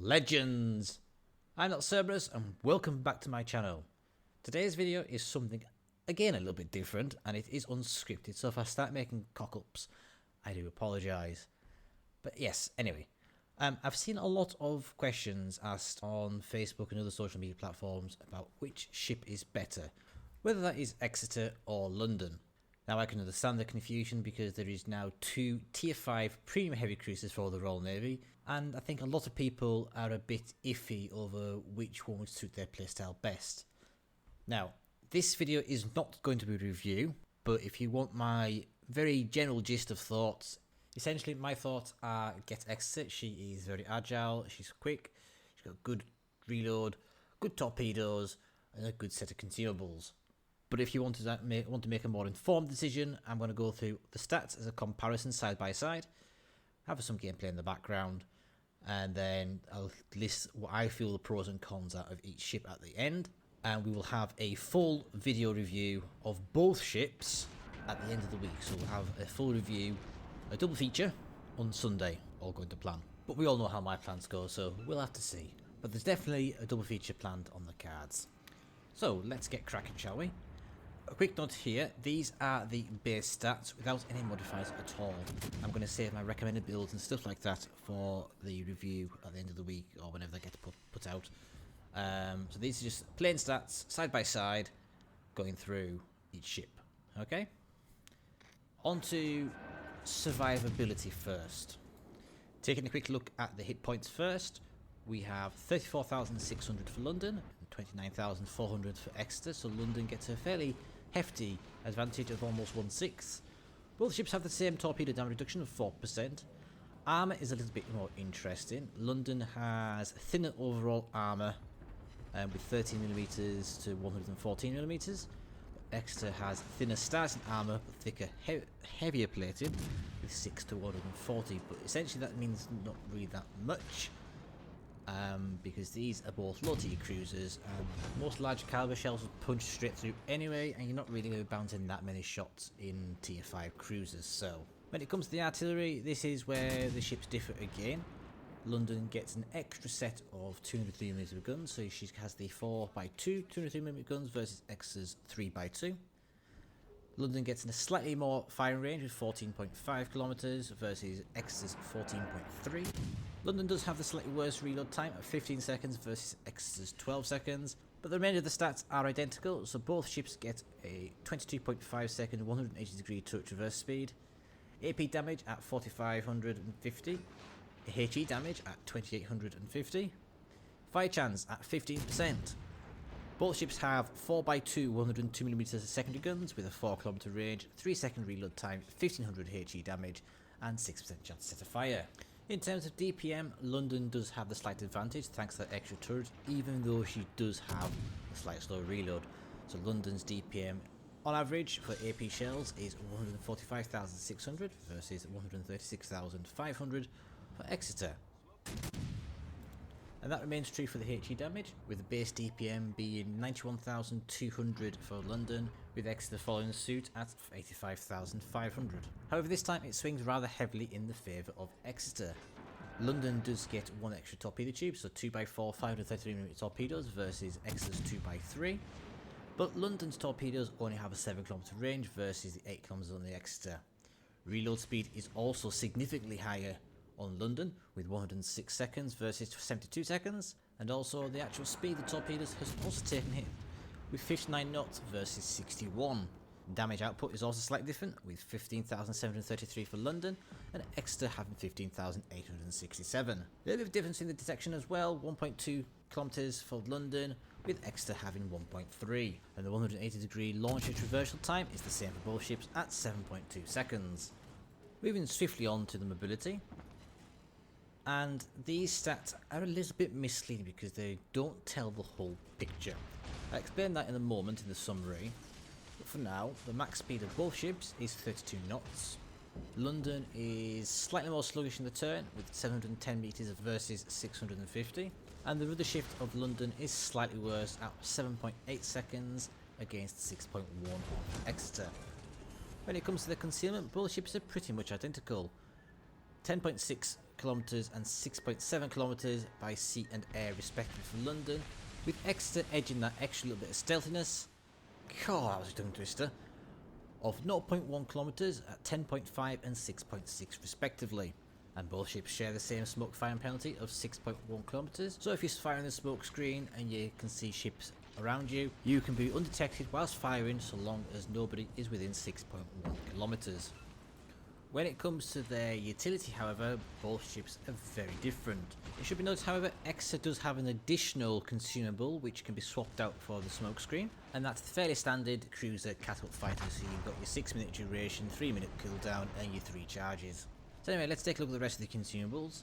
Legends! I'm not Cerberus and welcome back to my channel. Today's video is something again a little bit different and it is unscripted, so if I start making cock-ups I do apologise. But yes, anyway, I've seen a lot of questions asked on Facebook and other social media platforms about which ship is better, whether that is Exeter or London. Now I can understand the confusion because there is now two tier 5 premium heavy cruisers for the Royal Navy, and I think a lot of people are a bit iffy over which one would suit their playstyle best. Now, this video is not going to be a review, but if you want my very general gist of thoughts, essentially my thoughts are get Exeter. She is very agile, she's quick, she's got good reload, good torpedoes, and a good set of consumables. But if you want to make a more informed decision, I'm going to go through the stats as a comparison side by side, have some gameplay in the background, and then I'll list what I feel the pros and cons are of each ship at the end. And we will have a full video review of both ships at the end of the week. So we'll have a full review, a double feature on Sunday, all going to plan. But we all know how my plans go, so we'll have to see. But there's definitely a double feature planned on the cards. So let's get cracking, shall we? A quick note here, these are the base stats without any modifiers at all. I'm going to save my recommended builds and stuff like that for the review at the end of the week or whenever they get put out. So these are just plain stats, side by side, going through each ship. Okay? On to survivability first. Taking a quick look at the hit points first, we have 34,600 for London and 29,400 for Exeter, so London gets a fairly hefty advantage of almost 1/6. Both ships have the same torpedo damage reduction of 4%. Armour is a little bit more interesting. London has thinner overall armour with 13mm to 114mm. Exeter has thinner starting armour but thicker, heavier plating with 6 to 140, but essentially that means not really that much. Because these are both low tier cruisers and most large caliber shells will punch straight through anyway, and you're not really going to be bouncing that many shots in tier 5 cruisers. So when it comes to the artillery, this is where the ships differ again. London gets an extra set of 203mm guns, so she has the 4x2 203mm guns versus Exeter's 3x2. London gets a slightly more firing range with 14.5 kilometers versus Exeter's 14.3. London does have the slightly worse reload time at 15 seconds versus Exeter's 12 seconds, but the remainder of the stats are identical, so both ships get a 22.5 second 180 degree touch reverse speed, AP damage at 4550, HE damage at 2850, fire chance at 15%. Both ships have 4x2 102mm secondary guns with a 4km range, 3 second reload time, 1500 HE damage, and 6% chance to set a fire. In terms of DPM, London does have the slight advantage thanks to that extra turret, even though she does have a slight slower reload. So London's DPM on average for AP shells is 145,600 versus 136,500 for Exeter. And that remains true for the HE damage, with the base DPM being 91,200 for London, with Exeter following suit at 85,500. However, this time it swings rather heavily in the favour of Exeter. London does get one extra torpedo tube, so 2x4 533mm torpedoes versus Exeter's 2x3. But London's torpedoes only have a 7km range versus the 8km on the Exeter. Reload speed is also significantly higher on London with 106 seconds versus 72 seconds, and also the actual speed of the torpedoes has also taken hit with 59 knots versus 61. Damage output is also slightly different with 15,733 for London and Exeter having 15,867. A little bit of difference in the detection as well, 1.2 kilometers for London with Exeter having 1.3, and the 180 degree launch traversal time is the same for both ships at 7.2 seconds. Moving swiftly on to the mobility. And these stats are a little bit misleading because they don't tell the whole picture. I'll explain that in a moment in the summary, but for now, the max speed of both ships is 32 knots. London is slightly more sluggish in the turn with 710 meters versus 650, and the rudder shift of London is slightly worse at 7.8 seconds against 6.1 of Exeter. When it comes to the concealment, both ships are pretty much identical. 10.6 kilometres and 6.7 kilometres by sea and air respectively for London, with Exeter edging that extra little bit of stealthiness. God, that was a tongue twister. Of 0.1 kilometres at 10.5 and 6.6 respectively. And both ships share the same smoke firing penalty of 6.1 kilometres. So if you're firing the smoke screen and you can see ships around you, you can be undetected whilst firing so long as nobody is within 6.1 kilometres. When it comes to their utility, however, both ships are very different. It should be noted, however, Exeter does have an additional consumable which can be swapped out for the smoke screen, and that's the fairly standard cruiser catapult fighter. So you've got your 6-minute duration, 3-minute cooldown, and your 3 charges. So anyway, let's take a look at the rest of the consumables.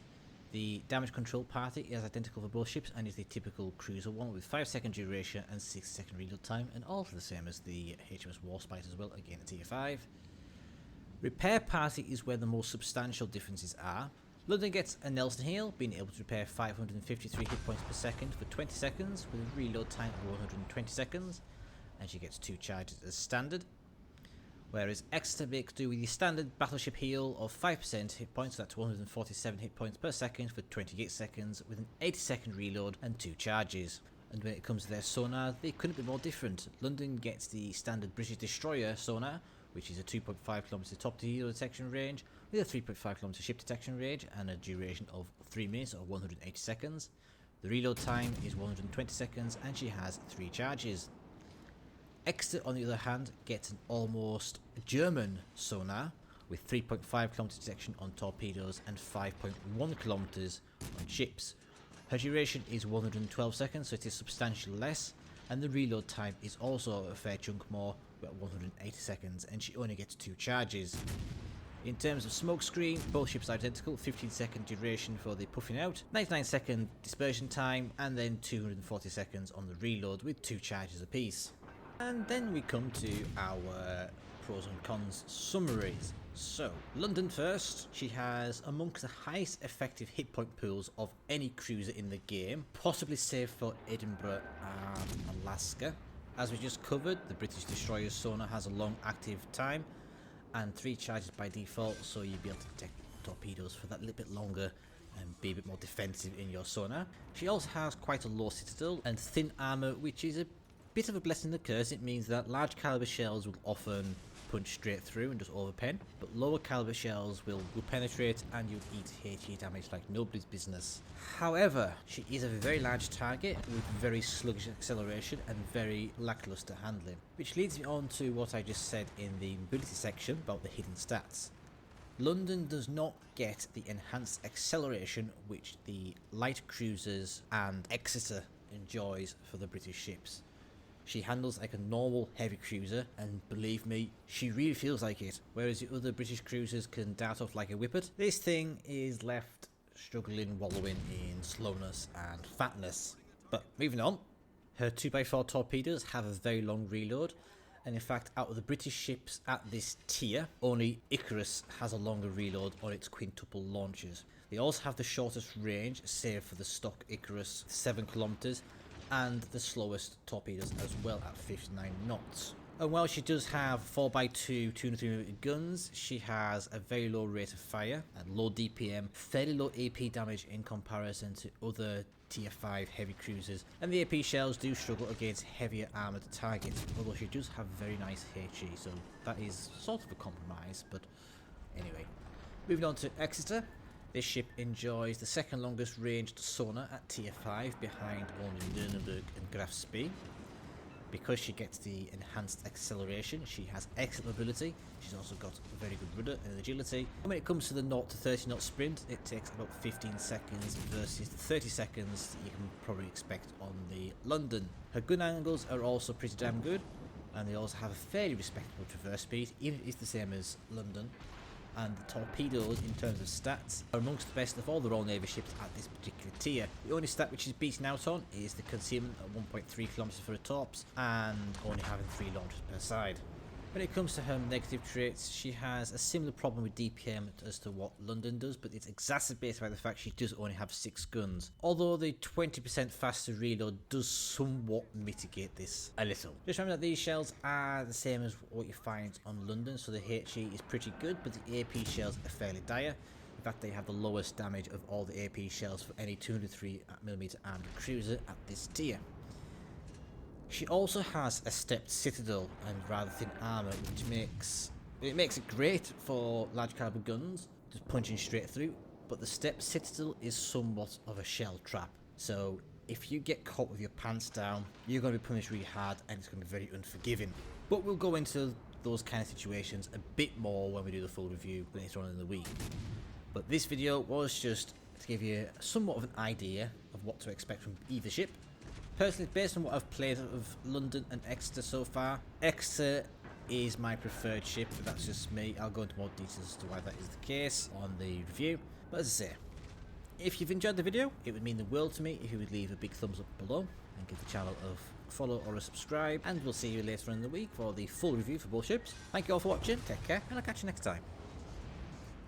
The damage control party is identical for both ships and is the typical cruiser one with 5-second duration and 6-second reload time, and also the same as the HMS Warships as well, again at tier 5. Repair party is where the most substantial differences are. London gets a Nelson heal, being able to repair 553 hit points per second for 20 seconds with a reload time of 120 seconds, and she gets 2 charges as standard. Whereas Exeter makes do with the standard battleship heal of 5% hit points, that's 147 hit points per second for 28 seconds with an 80-second reload and 2 charges. And when it comes to their sonar, they couldn't be more different. London gets the standard British destroyer sonar, which is a 2.5 km top to heel detection range with a 3.5 km ship detection range and a duration of 3 minutes or 180 seconds. The reload time is 120 seconds and she has 3 charges. Exeter, on the other hand, gets an almost German sonar with 3.5 km detection on torpedoes and 5.1 km on ships. Her duration is 112 seconds, so it is substantially less, and the reload time is also a fair chunk more, at 180 seconds, and she only gets 2 charges. In terms of smokescreen, both ships are identical, 15-second duration for the puffing out, 99-second dispersion time, and then 240 seconds on the reload with 2 charges apiece. And then we come to our pros and cons summaries. So, London first. She has amongst the highest effective hit point pools of any cruiser in the game, possibly save for Edinburgh and Alaska. As we just covered, the British destroyer sonar has a long active time and 3 charges by default, so you'll be able to detect torpedoes for that little bit longer and be a bit more defensive in your sonar. She also has quite a low citadel and thin armour, which is a bit of a blessing and a curse. It means that large caliber shells will often punch straight through and just overpen, but lower caliber shells will penetrate and you'll eat HE damage like nobody's business. However, she is a very large target with very sluggish acceleration and very lackluster handling, which leads me on to what I just said in the mobility section about the hidden stats. London does not get the enhanced acceleration which the light cruisers and Exeter enjoys for the British ships. She handles like a normal heavy cruiser, and believe me, she really feels like it. Whereas the other British cruisers can dart off like a whippet, this thing is left struggling, wallowing in slowness and fatness. But moving on, her 2x4 torpedoes have a very long reload, and in fact, out of the British ships at this tier, only Icarus has a longer reload on its quintuple launchers. They also have the shortest range, save for the stock Icarus, 7 kilometers. And the slowest torpedoes as well at 59 knots. And while she does have 4x2 203mm guns, she has a very low rate of fire and low DPM, fairly low AP damage in comparison to other tier 5 heavy cruisers, and the AP shells do struggle against heavier armoured targets, although she does have very nice HE, so that is sort of a compromise. But anyway, moving on to Exeter. This ship enjoys the second longest ranged sonar at tier 5 behind only Nuremberg and Graf Spee. Because she gets the enhanced acceleration, she has excellent mobility. She's also got a very good rudder and agility. And when it comes to the 0 to 30 knot sprint, it takes about 15 seconds versus the 30 seconds that you can probably expect on the London. Her gun angles are also pretty damn good, and they also have a fairly respectable traverse speed, even if it's the same as London. And the torpedoes, in terms of stats, are amongst the best of all the Royal Navy ships at this particular tier. The only stat which is beaten out on is the concealment at 1.3 km for the torps and only having 3 launches per side. When it comes to her negative traits, she has a similar problem with DPM as to what London does, but it's exacerbated by the fact she does only have 6 guns. Although the 20% faster reload does somewhat mitigate this a little. Just remember that these shells are the same as what you find on London, so the HE is pretty good, but the AP shells are fairly dire. In that they have the lowest damage of all the AP shells for any 203mm armed cruiser at this tier. She also has a stepped citadel and rather thin armour, which makes it great for large caliber guns, just punching straight through, but the stepped citadel is somewhat of a shell trap. So if you get caught with your pants down, you're going to be punished really hard and it's going to be very unforgiving. But we'll go into those kind of situations a bit more when we do the full review later on in the week. But this video was just to give you somewhat of an idea of what to expect from either ship. Personally, based on what I've played of London and Exeter so far, Exeter is my preferred ship, but that's just me. I'll go into more details as to why that is the case on the review. But as I say, if you've enjoyed the video, it would mean the world to me if you would leave a big thumbs up below and give the channel a follow or a subscribe, and we'll see you later in the week for the full review for both ships. Thank you all for watching, take care, and I'll catch you next time.